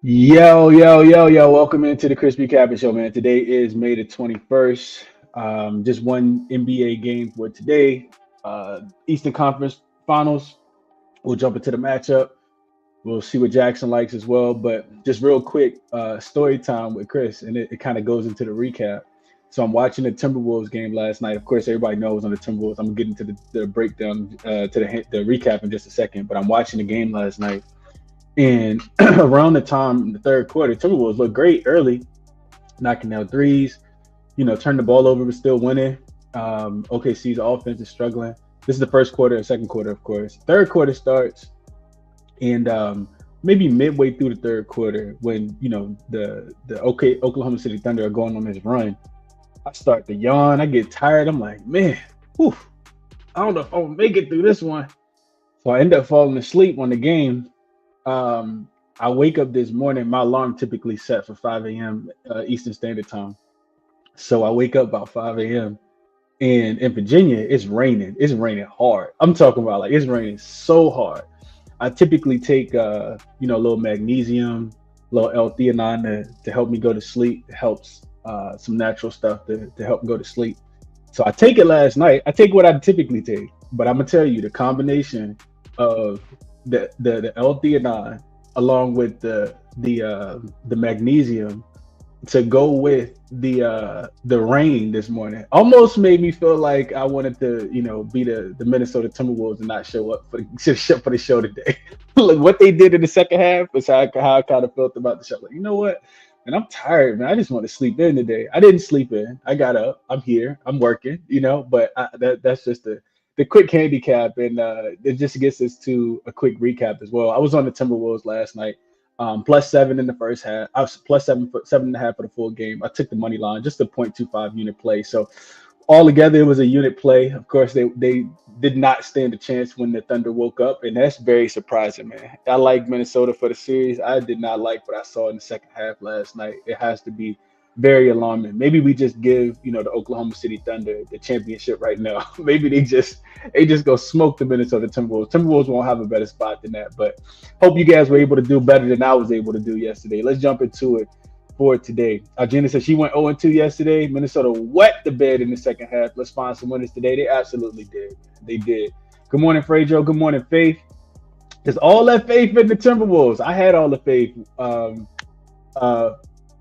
Yo. Welcome into the ChrisBeCappinn Show, man. Today is May the 21st. Just one NBA game for today. Eastern Conference Finals. We'll jump into the matchup. We'll see what jaXon likes as well. But just real quick, story time with Chris, and it kind of goes into the recap. So I'm watching the Timberwolves game last night. Of course, everybody knows on the Timberwolves. I'm getting to the breakdown, to the recap in just a second. But I'm watching the game last night. And around the time in the third quarter, Timberwolves looked great early, knocking down threes, turned the ball over, but still winning. OKC's offense is struggling. This is the first quarter and second quarter, of course. Third quarter starts, and maybe midway through the third quarter, when the Oklahoma City Thunder are going on this run, I start to yawn. I get tired. I'm like, man, whew, I don't know if I'm gonna make it through this one. So I end up falling asleep on the game. I wake up this morning. My alarm typically set for 5 a.m. Eastern Standard Time. So I wake up about 5 a.m. and in Virginia, it's raining. It's raining hard. I'm talking about like it's raining so hard. I typically take a little magnesium, little L-theanine to help me go to sleep. It helps some natural stuff to help me go to sleep. So I take it last night. I take what I typically take, but I'm gonna tell you the combination of the L-theanine along with the magnesium to go with the rain this morning almost made me feel like I wanted to be the Minnesota Timberwolves and not show up for the show today. Look what they did in the second half is how I kind of felt about the show. Like, you know what? And I'm tired, man. I just want to sleep in today. I didn't sleep in. I got up. I'm here. I'm working. But that's just the quick handicap, and it just gets us to a quick recap as well. I was on the Timberwolves last night, +7 in the first half. I was +7 for 7.5 for the full game. I took the money line, just a 0.25 unit play. So altogether, it was a unit play. Of course, they did not stand a chance when the Thunder woke up, and that's very surprising, man. I like Minnesota for the series. I did not like what I saw in the second half last night. It has to be very alarming. Maybe we just give the Oklahoma City Thunder the championship right now. Maybe they just go smoke the Minnesota Timberwolves. Timberwolves won't have a better spot than that. But hope you guys were able to do better than I was able to do yesterday. Let's jump into it for today. Gina said she went 0-2 yesterday. Minnesota wet the bed in the second half. Let's find some winners today. They absolutely did. They did. Good morning, Frejo. Good morning, Faith. There's all that faith in the Timberwolves. I had all the faith.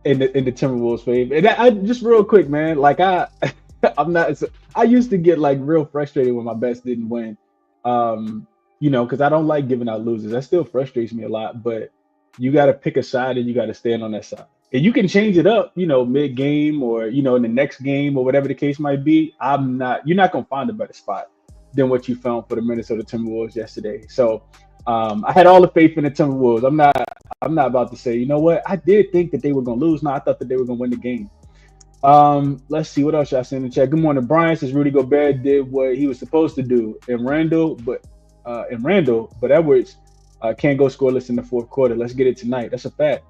In the Timberwolves fave. And I just real quick, man, like I'm not I used to get like real frustrated when my bets didn't win. Because I don't like giving out losers. That still frustrates me a lot, but you gotta pick a side and you gotta stand on that side. And you can change it up, mid-game or in the next game or whatever the case might be. You're not gonna find a better spot than what you found for the Minnesota Timberwolves yesterday. So I had all the faith in the Timberwolves. I'm not about to say, you know what? I did think that they were going to lose. No, I thought that they were going to win the game. Let's see. What else y'all see in the chat? Good morning, Brian. Says Rudy Gobert did what he was supposed to do. And Randall, but Edwards can't go scoreless in the fourth quarter. Let's get it tonight. That's a fact.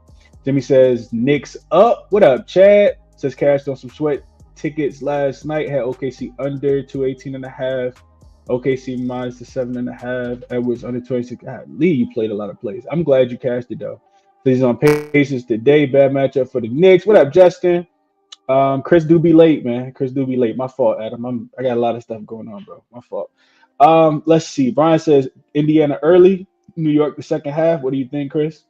Jimmy says, Knicks up. What up, Chad? Says cashed on some sweat tickets last night. Had OKC under 218.5. OKC minus the 7.5. Edwards under 26. Lee, you played a lot of plays. I'm glad you cashed it though. So he's on Pacers today. Bad matchup for the Knicks. What up, Justin? Chris do be late, man. Chris do be late. My fault, Adam. I got a lot of stuff going on, bro. My fault. Let's see. Brian says Indiana early, New York the second half. What do you think, Chris?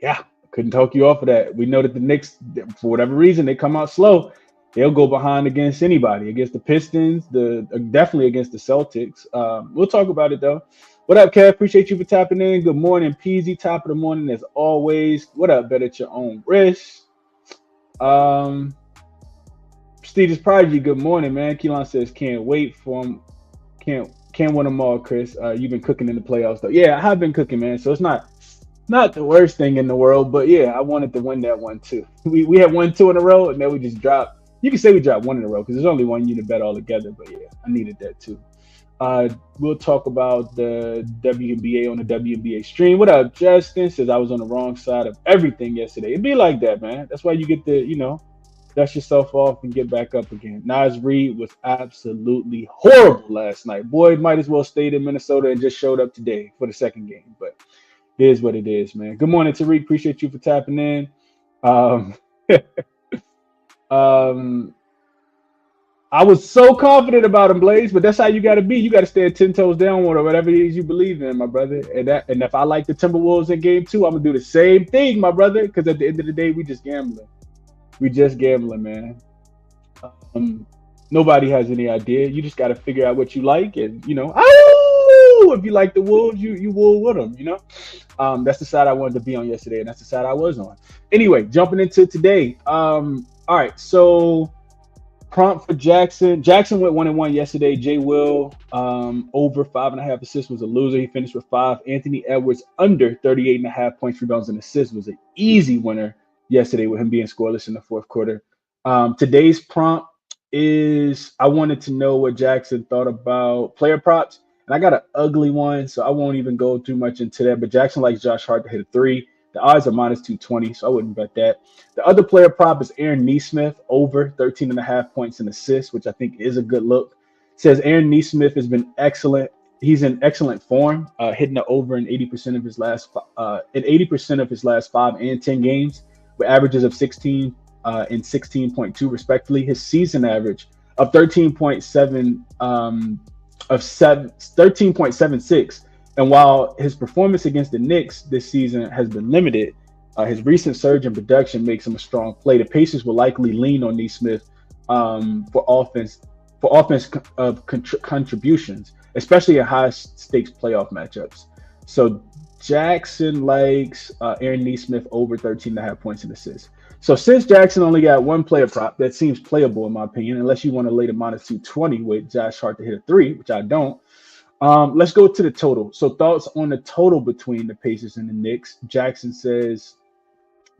Yeah, couldn't talk you off of that. We know that the Knicks, for whatever reason, they come out slow. They'll go behind against anybody, against the Pistons, definitely against the Celtics. We'll talk about it, though. What up, Kev? Appreciate you for tapping in. Good morning, Peasy. Top of the morning, as always. What up, bet at your own risk. Prestigious Prodigy, good morning, man. Keelan says, can't wait for him. Can't win them all, Chris. You've been cooking in the playoffs, though. Yeah, I have been cooking, man. So it's not the worst thing in the world, but yeah, I wanted to win that one, too. We had won 2 in a row, and then we just dropped. You can say we dropped 1 in a row because there's only 1 unit bet altogether, but yeah, I needed that too. We'll talk about the WNBA on the WNBA stream. What up, Justin? Says I was on the wrong side of everything yesterday. It'd be like that, man. That's why you get to, dust yourself off and get back up again. Naz Reid was absolutely horrible last night. Boy, might as well stayed in Minnesota and just showed up today for the second game. But It is what it is, man. Good morning, Tariq. Appreciate you for tapping in. Um, um, I was so confident about him, Blaze, but that's how you got to be. You got to stand 10 toes down or whatever it is you believe in, my brother. And if I like the Timberwolves in game two, I'm gonna do the same thing, my brother. Because at the end of the day, we just gambling. We just gambling, man. Um, Nobody has any idea. You just got to figure out what you like, and if you like the Wolves, you wool with them. That's the side I wanted to be on yesterday, and that's the side I was on. Anyway, jumping into today. All right, so prompt for jaXon. jaXon went 1-1 yesterday. Jay Will over 5.5 assists was a loser. He finished with 5. Anthony Edwards under 38.5 points, rebounds, and assists was an easy winner yesterday with him being scoreless in the fourth quarter. Today's prompt is I wanted to know what jaXon thought about player props. And I got an ugly one, so I won't even go too much into that. But jaXon likes Josh Hart to hit a 3. The odds are -220, so I wouldn't bet that. The other player prop is Aaron Nesmith over 13.5 points and assists, which I think is a good look. Says Aaron Nesmith has been excellent. He's in excellent form, hitting the over in 80% of his last 5 and 10 games, with averages of 16 and 16.2 respectively. His season average of 13.76. And while his performance against the Knicks this season has been limited, his recent surge in production makes him a strong play. The Pacers will likely lean on Nesmith for offense contributions, especially in high stakes playoff matchups. So jaXon likes Aaron Nesmith over 13.5 points and assists. So since jaXon only got one player prop, that seems playable in my opinion, unless you want to lay the -220 with Josh Hart to hit a 3, which I don't. Let's go to the total. So thoughts on the total between the Pacers and the Knicks. jaXon says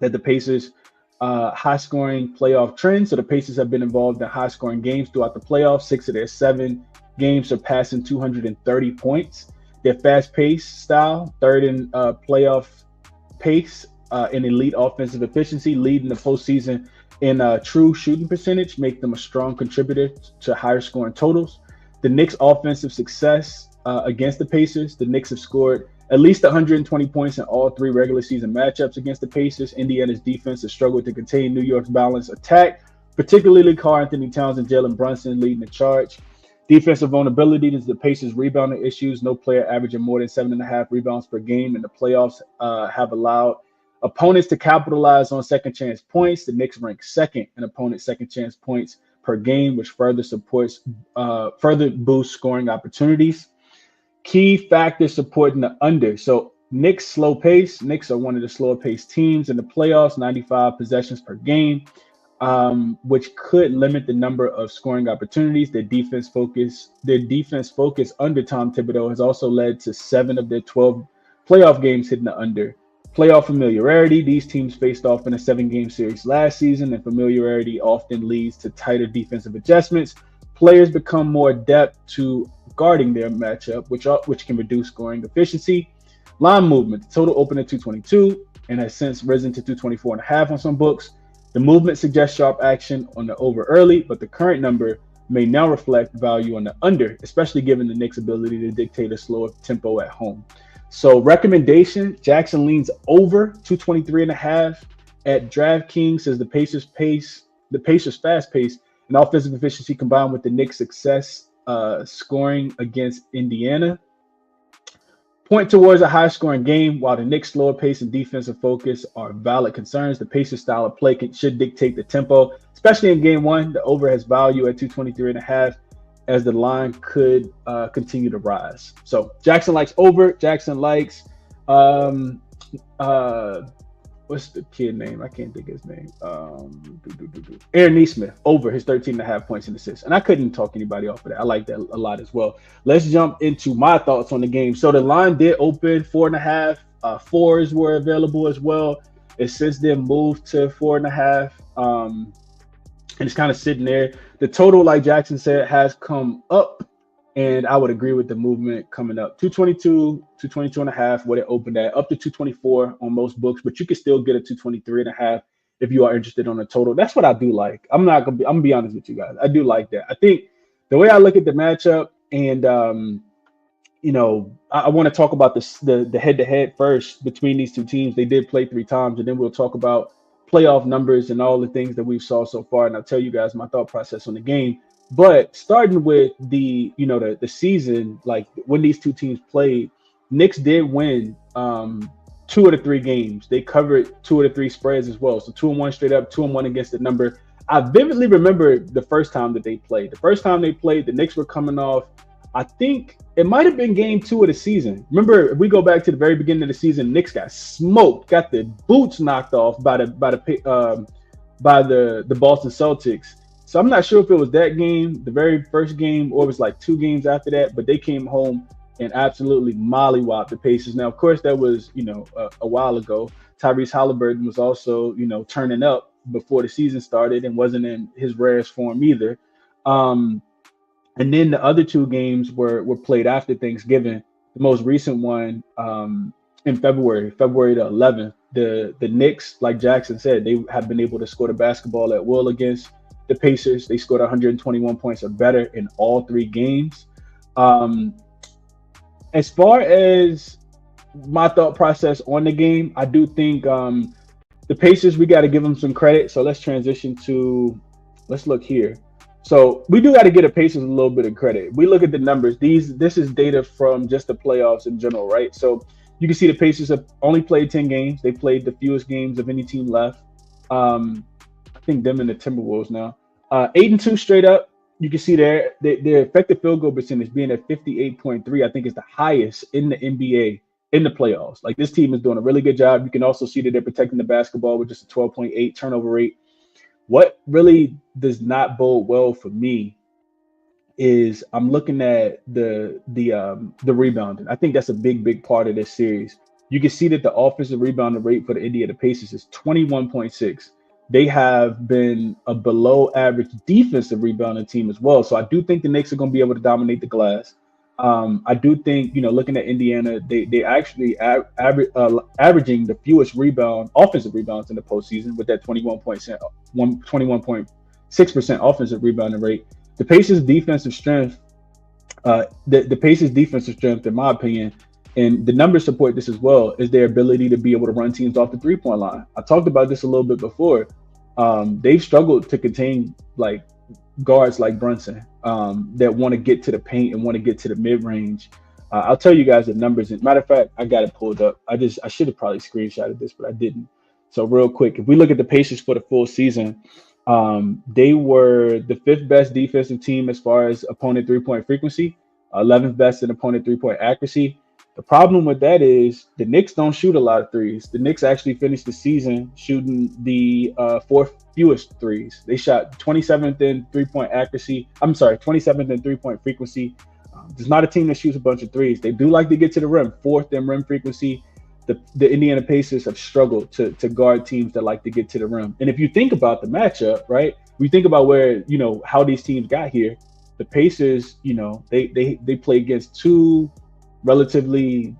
that the Pacers high-scoring playoff trend. So the Pacers have been involved in high-scoring games throughout the playoffs. 6 of their 7 games surpassing 230 points. Their fast-paced style, third in playoff pace, and elite offensive efficiency, leading the postseason in true shooting percentage, make them a strong contributor to higher scoring totals. The Knicks' offensive success against the Pacers. The Knicks have scored at least 120 points in all 3 regular season matchups against the Pacers. Indiana's defense has struggled to contain New York's balanced attack, particularly Karl-Anthony Towns and Jalen Brunson leading the charge. Defensive vulnerability is the Pacers' rebounding issues. No player averaging more than 7.5 rebounds per game in the playoffs have allowed opponents to capitalize on second chance points. The Knicks rank second in opponent second chance points per game, which further boosts scoring opportunities. Key factors supporting the under. So Knicks slow pace. Knicks are one of the slower paced teams in the playoffs, 95 possessions per game, which could limit the number of scoring opportunities. Their defense focus under Tom Thibodeau has also led to 7 of their 12 playoff games hitting the under. Playoff familiarity. These teams faced off in a 7-game series last season, and familiarity often leads to tighter defensive adjustments. Players become more adept to guarding their matchup, which can reduce scoring efficiency. Line movement. The total opened at 222 and has since risen to 224.5 on some books. The movement suggests sharp action on the over early, but the current number may now reflect value on the under, especially given the Knicks' ability to dictate a slower tempo at home. So recommendation, jaXon leans over 223.5 at DraftKings. Says the Pacers fast pace and offensive efficiency combined with the Knicks' success scoring against Indiana point towards a high-scoring game. While the Knicks' slower pace and defensive focus are valid concerns, the Pacers' style of play should dictate the tempo, especially in Game 1. The over has value at 223.5 as the line could continue to rise. So jaXon likes over. jaXon likes what's the kid name? I can't think of his name. Aaron Nesmith over his 13.5 points and assists. And I couldn't talk anybody off of that. I like that a lot as well. Let's jump into my thoughts on the game. So the line did open 4.5. 4s were available as well. It's since then moved to 4.5. And it's kind of sitting there. The total, like jaXon said, has come up. And I would agree with the movement coming up. 222, 222.5, what it opened at, up to 224 on most books, but you can still get a 223.5 if you are interested on the total. That's what I do like. I'm gonna be honest with you guys. I do like that. I think the way I look at the matchup, and I want to talk about the head-to-head first between these two teams. They did play 3 times, and then we'll talk about playoff numbers and all the things that we've saw so far, and I'll tell you guys my thought process on the game. But starting with the season, like when these two teams played, Knicks did win 2 of the 3 games. They covered 2 of the 3 spreads as well. So 2-1 straight up, 2-1 against the number. I vividly remember the first time that they played. The first time they played, the Knicks were coming off, I think it might have been game 2 of the season. Remember, if we go back to the very beginning of the season, Knicks got smoked, got the boots knocked off by the Boston Celtics. So I'm not sure if it was that game, the very first game, or it was like 2 games after that, but they came home and absolutely mollywopped the Pacers. Now, of course, that was, a while ago. Tyrese Halliburton was also, turning up before the season started and wasn't in his rarest form either. And then the other 2 games were played after Thanksgiving. The most recent one in February the 11th. The Knicks, like jaXon said, they have been able to score the basketball at will against the Pacers. They scored 121 points or better in all 3 games. As far as my thought process on the game, I do think the Pacers, we got to give them some credit. So let's transition let's look here. So we do got to give the Pacers a little bit of credit. We look at the numbers. This is data from just the playoffs in general, right? So you can see the Pacers have only played 10 games. They played the fewest games of any team left. I think them and the Timberwolves now. 8-2 straight up. You can see their effective field goal percentage being at 58.3. I think is the highest in the NBA in the playoffs. Like, this team is doing a really good job. You can also see that they're protecting the basketball with just a 12.8 turnover rate. What really does not bode well for me is I'm looking at the rebounding. I think that's a big part of this series. You can see that the offensive rebounding rate for the Indiana Pacers is 21.6. They have been a below average defensive rebounding team as well. So I do think the Knicks are going to be able to dominate the glass. I do think, looking at Indiana, they actually averaging the fewest offensive rebounds in the postseason with that 21.6% offensive rebounding rate. The Pacers' defensive strength, in my opinion, and the numbers support this as well, is their ability to be able to run teams off the 3-point line. I talked about this a little bit before. They've struggled to contain guards like Brunson that want to get to the paint and want to get to the mid-range. I'll tell you guys the numbers. As a matter of fact, I got it pulled up. I should have probably screenshotted this, but I didn't. So real quick, if we look at the Pacers for the full season, they were the 5th best defensive team as far as opponent 3-point frequency, 11th best in opponent 3-point accuracy. The problem with that is the Knicks don't shoot a lot of threes. The Knicks actually finished the season shooting the 4th fewest threes. They shot 27th in 3-point accuracy. 27th in 3-point frequency. There's not a team that shoots a bunch of threes. They do like to get to the rim, 4th in rim frequency. The Indiana Pacers have struggled to guard teams that like to get to the rim. And if you think about the matchup, right, we think about where, how these teams got here. The Pacers, they play against 2 relatively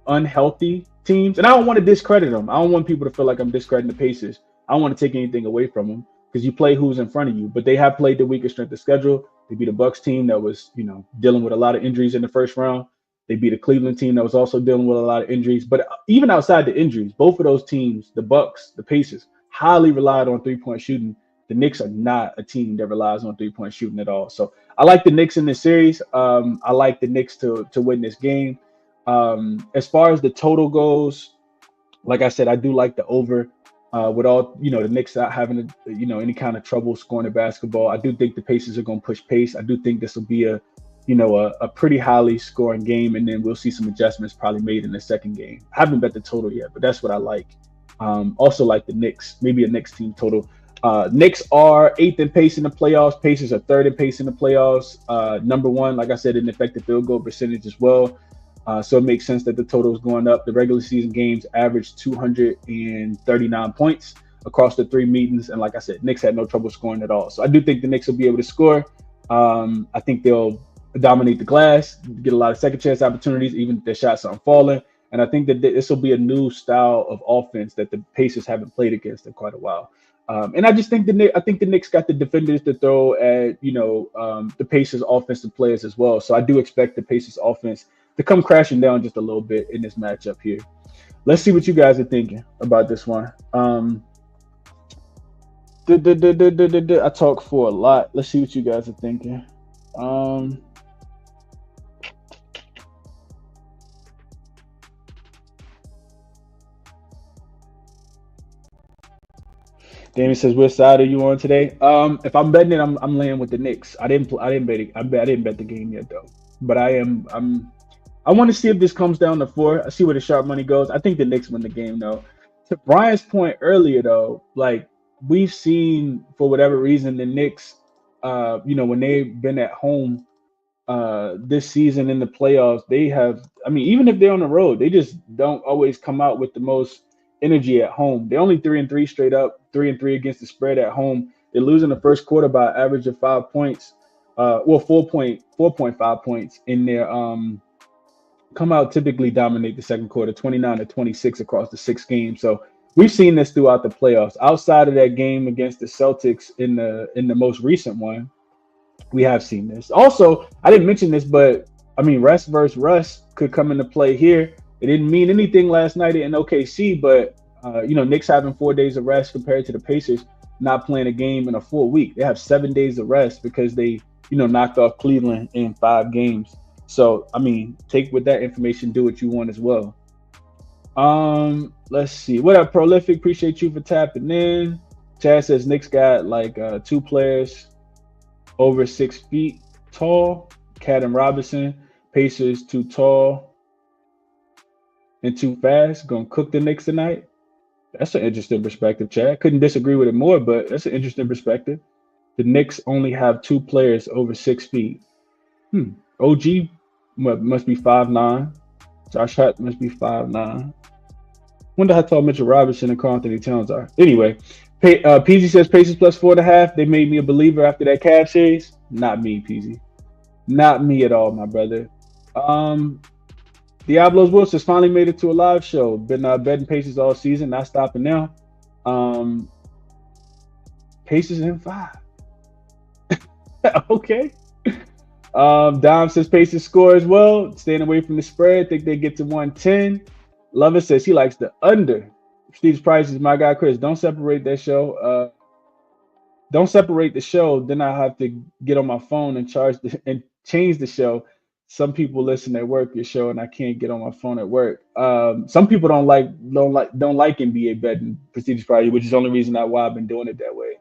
unhealthy teams. And I don't want to discredit them. I don't want people to feel like I'm discrediting the Pacers. I don't want to take anything away from them because you play who's in front of you. But they have played the weaker strength of schedule. They beat a Bucks team that was, dealing with a lot of injuries in the first round. They beat a Cleveland team that was also dealing with a lot of injuries. But even outside the injuries, both of those teams, the Bucks, the Pacers, highly relied on 3-point shooting. The Knicks are not a team that relies on 3-point shooting at all. So I like the Knicks in this series. I like the Knicks to win this game. As far as the total goes, like I said, I do like the over. With all, the Knicks not having, any kind of trouble scoring the basketball. I do think the Pacers are going to push pace. I do think this will be a pretty highly scoring game, and then we'll see some adjustments probably made in the second game. I haven't bet the total yet, but that's what I like. Also like the Knicks, maybe a Knicks team total. Knicks are 8th in pace in the playoffs. Pacers are 3rd in pace in the playoffs. Number 1, like I said, in effective field goal percentage as well. So it makes sense that the total is going up. The regular season games averaged 239 points across the 3 meetings. And like I said, Knicks had no trouble scoring at all. So I do think the Knicks will be able to score. I think they'll dominate the glass, get a lot of second chance opportunities, even if their shots aren't falling. And I think that this will be a new style of offense that the Pacers haven't played against in quite a while. And I just think the Knicks got the defenders to throw at the Pacers offensive players as well. So I do expect the Pacers offense to come crashing down just a little bit in this matchup here. Let's see what you guys are thinking about this one. I talk for a lot. Let's see what you guys are thinking. Damien says, "Which side are you on today?" If I'm betting it, I'm laying with the Knicks. I didn't bet it. I didn't bet the game yet though. But I want to see if this comes down to 4. I see where the sharp money goes. I think the Knicks win the game though. To Brian's point earlier though, like we've seen for whatever reason the Knicks, when they've been at home this season in the playoffs, they have. I mean, even if they're on the road, they just don't always come out with the most energy at home. They're only 3-3 straight up, 3-3 against the spread at home. They're losing the first quarter by an average of 5 points. 4.5 points in their come out typically dominate the second quarter, 29-26 across the 6 games. So we've seen this throughout the playoffs. Outside of that game against the Celtics in the most recent one, we have seen this. Also, I didn't mention this, but I mean, rest versus rust could come into play here. It didn't mean anything last night in OKC, but Knicks having 4 days of rest compared to the Pacers not playing a game in a full week. They have 7 days of rest because they knocked off Cleveland in 5 games. So I mean, take with that information, do what you want as well. Let's see. What up, Prolific? Appreciate you for tapping in. Chad says Knicks got like 2 players over 6 feet tall. Cat and Robinson. Pacers too tall and too fast. Gonna cook the Knicks tonight. That's an interesting perspective, Chad. Couldn't disagree with it more, but that's an interesting perspective. The Knicks only have 2 players over 6 feet. OG must be 5'9". Josh Hart must be 5'9". Wonder how tall Mitchell Robinson and Karl Anthony Towns are. Anyway, PZ says Pacers plus 4.5. They made me a believer after that Cavs series. Not me, PZ. Not me at all, my brother. Diablos Wilson's finally made it to a live show. Been betting Pacers all season, not stopping now. Pacers in 5. Okay. Dom says Pacers score as well. Staying away from the spread. Think they get to 110. Lover says he likes the under. Steve's Price is my guy, Chris. Don't separate that show. Don't separate the show. Then I have to get on my phone and change the show. Some people listen at work your show, and I can't get on my phone at work. Some people don't like NBA betting Prestigious Priority, which is the only reason why I've been doing it that way.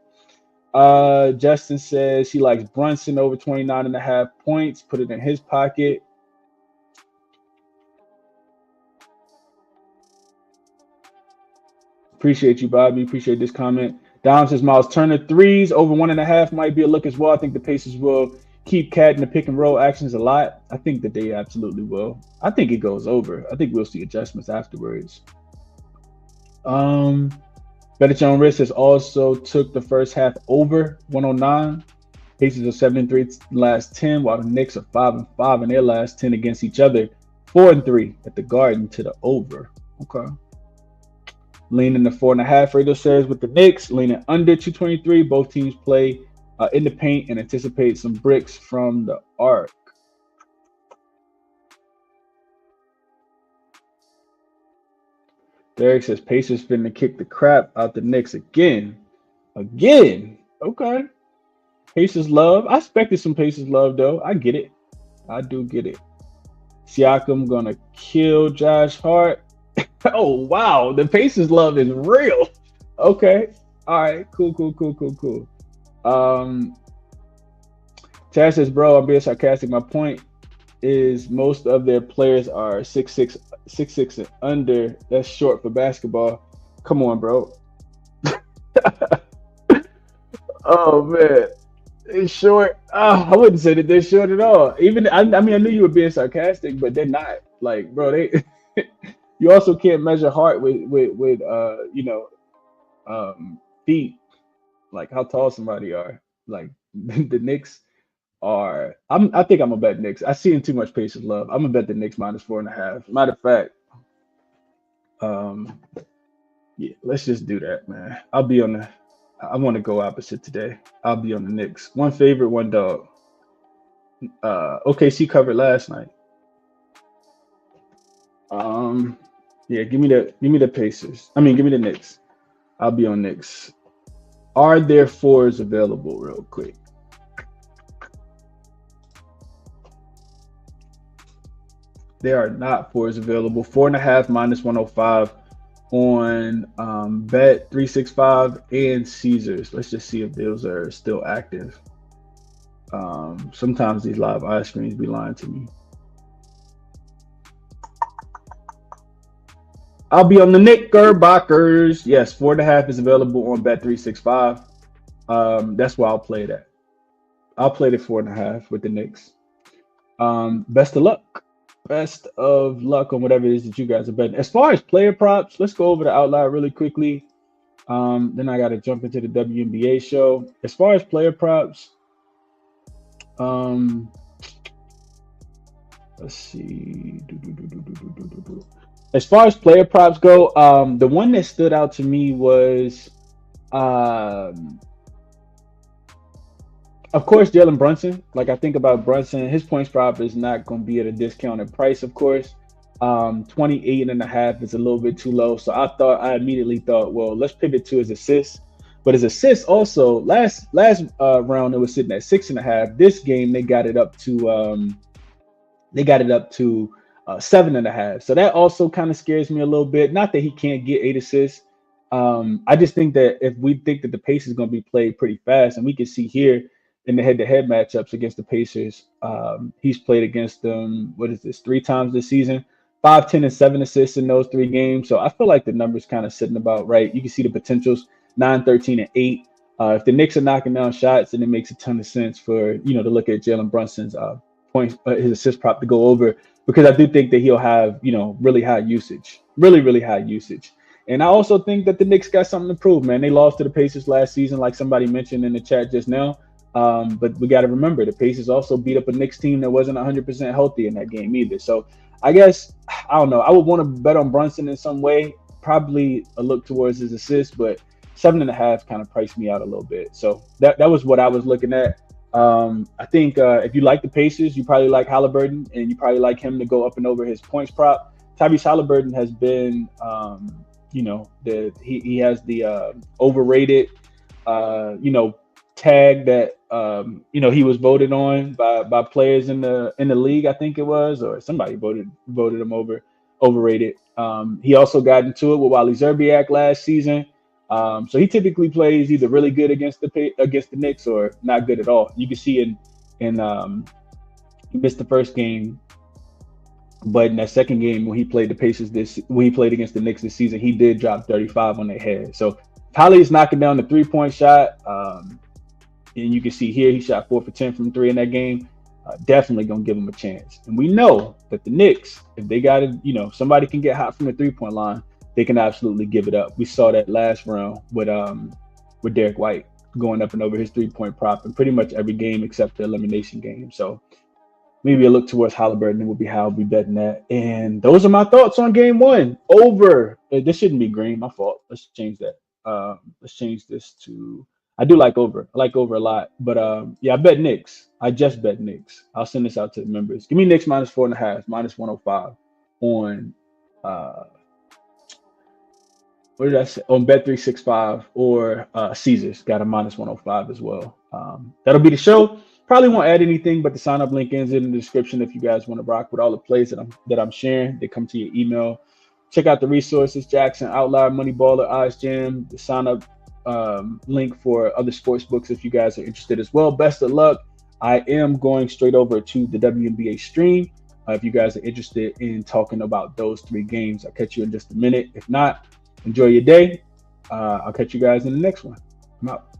Justin says he likes Brunson over 29.5 points. Put it in his pocket. Appreciate you, Bobby. Appreciate this comment. Dom says Miles Turner 3s over 1.5 might be a look as well. I think the Pacers will keep Cat in the pick and roll actions a lot. I think that they absolutely will. I think it goes over. I think we'll see adjustments afterwards. Bet Your Own Risk has also took the first half over 109. Pacers are 7-3 last 10, while the Knicks are 5-5 in their last 10 against each other. 4-3 at the Garden to the over. Okay. Leaning the 4.5 radio series with the Knicks, leaning under 223. Both teams play in the paint and anticipate some bricks from the arc. Derek says Pacers finna kick the crap out the Knicks again. Okay. Pacers love. I expected some Pacers love though. I get it. I do get it. Siakam gonna kill Josh Hart. Oh wow, the Pacers love is real. Okay. All right. Cool. Chad says, bro, I'm being sarcastic. My point is most of their players are 6'6" and under. That's short for basketball. Come on, bro. Oh man, it's short. I wouldn't say that they're short at all. Even I knew you were being sarcastic, but they're not. Like, bro, they. You also can't measure heart with feet, like how tall somebody are. Like the Knicks are. I think I'm gonna bet Knicks. I seen too much Pacers love. I'm gonna bet the Knicks minus 4.5. Matter of fact, yeah, let's just do that, man. I'll be on I want to go opposite today. I'll be on the Knicks. One favorite, one dog. OKC covered last night. Yeah, give me the Pacers. I mean, give me the Knicks. I'll be on Knicks. Are there fours available, real quick? There are not fours available. 4.5 minus 105 on Bet 365 and Caesars. Let's just see if those are still active. Sometimes these live eye screens be lying to me. I'll be on the Knickerbockers. Yes, 4.5 is available on Bet 365. That's why I'll play that. I'll play the 4.5 with the Knicks. Best of luck. Best of luck on whatever it is that you guys are betting. As far as player props, let's go over the Outlier really quickly. Then I got to jump into the WNBA show. As far as player props, let's see. As far as player props go, the one that stood out to me was, of course, Jalen Brunson. Like, I think about Brunson, his points prop is not going to be at a discounted price, of course. 28.5 is a little bit too low. So I immediately thought, well, let's pivot to his assists. But his assists also, last round, it was sitting at 6.5. This game, they got it up to 7.5. So that also kind of scares me a little bit. Not that he can't get 8 assists. I just think that if we think that the pace is going to be played pretty fast, and we can see here in the head-to-head matchups against the Pacers, he's played against them, 3 times this season, 5, 10, and 7 assists in those 3 games. So I feel like the numbers kind of sitting about right. You can see the potentials, 9, 13, and 8. If the Knicks are knocking down shots, then it makes a ton of sense for, to look at Jalen Brunson's points, his assist prop to go over, because I do think that he'll have, really high usage, really high usage. And I also think that the Knicks got something to prove, man. They lost to the Pacers last season, like somebody mentioned in the chat just now. But we got to remember, the Pacers also beat up a Knicks team that wasn't 100% healthy in that game either. So I guess, I don't know. I would want to bet on Brunson in some way, probably a look towards his assists, but 7.5 kind of priced me out a little bit. So that was what I was looking at. I think if you like the Pacers, you probably like Halliburton, and you probably like him to go up and over his points prop. Tyrese Halliburton has been, he has the overrated, tag that he was voted on by players in the league, I think it was, or somebody voted him overrated. He also got into it with Wally Zerbiak last season. So he typically plays either really good against the Knicks or not good at all. You can see in he missed the first game, but in that second game when he played the Pacers when he played against the Knicks this season, he did drop 35 on their head. So Holly is knocking down the 3-point shot. And you can see here, he shot 4 for 10 from 3 in that game. Definitely going to give him a chance. And we know that the Knicks, if they got it, somebody can get hot from the 3-point line, they can absolutely give it up. We saw that last round with Derek White going up and over his 3-point prop in pretty much every game except the elimination game. So maybe a look towards Halliburton will be how I'll be betting that. And those are my thoughts on game 1. Over. This shouldn't be green. My fault. Let's change that. Let's change this to... I do like over. I like over a lot. But I bet Knicks. I just bet Knicks. I'll send this out to the members. Give me Knicks minus 4.5, minus 105 on what did I say? On Bet 365 or Caesars got a minus 105 as well. That'll be the show. Probably won't add anything, but the sign up link is in the description if you guys want to rock with all the plays that I'm sharing. They come to your email. Check out the resources: jaXon, Outlier, Moneyballer, Odds Jam. The sign up link for other sports books if you guys are interested as well. Best of luck. I am going straight over to the WNBA stream if you guys are interested in talking about those 3 games. I'll catch you in just a minute. If not, enjoy your day. I'll catch you guys in the next one. I'm out.